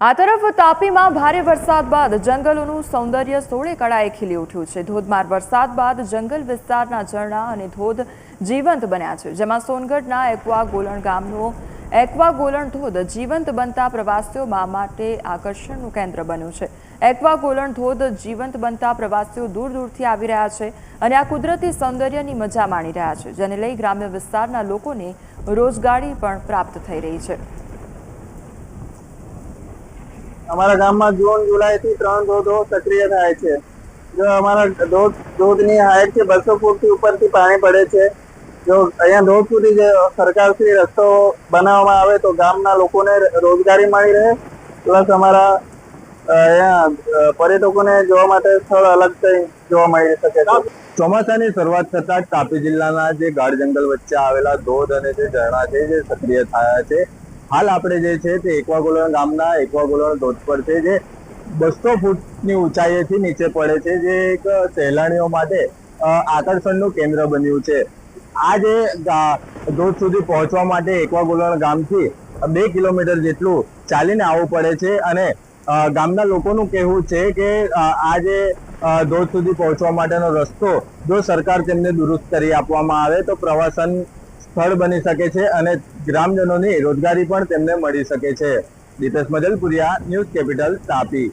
આ તરફ તાપીમાં ભારે વરસાદ બાદ જંગલોનું સૌંદર્ય સોળે કળાએ ખીલી ઉઠ્યું છે। ધોધમાર વરસાદ બાદ જંગલ વિસ્તારના ઝરણા અને ધોધ જીવંત બન્યા છે, જેમાં સોનગઢના એક્વાગોલણ ગામનો એક્વાગોલણ ધોધ જીવંત બનતા પ્રવાસીઓ માટે આકર્ષણનું કેન્દ્ર બન્યું છે। એક્વાગોલણ ધોધ જીવંત બનતા પ્રવાસીઓ દૂર દૂરથી આવી રહ્યા છે અને આ કુદરતી સૌંદર્યની મજા માણી રહ્યા છે, જેને લઈ ગ્રામ્ય વિસ્તારના લોકોને રોજગારી પણ પ્રાપ્ત થઈ રહી છે। અમારા ગામમાં જૂન જુલાઈથી 3 ધોધો સક્રિય થાય છે। જો અમારા ધોધની હાઈટ છે 200 ફૂટથી ઉપરથી પાણી પડે છે। જો અહીંયા ધોધ સુધી જે સરકારથી રસ્તો બનાવવામાં આવે તો ગામના લોકોને રોજગારી મળી રહે, પ્લસ અમારા અહીંયા પર્યટકોને જોવા માટે સ્થળ અલગ જોવા મળી શકે છે। ચોમાસાની શરૂઆત થતા તાપી જિલ્લાના જે ગાઢ જંગલ વચ્ચે આવેલા ધોધ અને જે ઝરણા છે જે સક્રિય થયા છે। હાલ આપણે જે છે તે એક્વાગોલણ ગામના એક્વાગોલણ ધોધ પર છે, જે 200 ફૂટની ઊંચાઈએથી નીચે પડે છે, જે એક સહેલાણીઓ માટે આકર્ષણનું કેન્દ્ર બન્યું છે। આ જે ધોધ સુધી પહોંચવા માટે એક્વાગોલણ ગામથી 2 કિલોમીટર જેટલું ચાલીને આવવું પડે છે અને ગામના લોકોનું કહેવું છે કે આ જે ધોધ સુધી પહોંચવા માટેનો રસ્તો જો સરકાર તેમને દુરુસ્ત કરી આપવામાં આવે તો પ્રવાસન સ્થળ બની શકે છે અને ગ્રામજનોની રોજગારી પણ તેમને મળી શકે છે। Deepesh Majalpuriya, news capital, Tapi.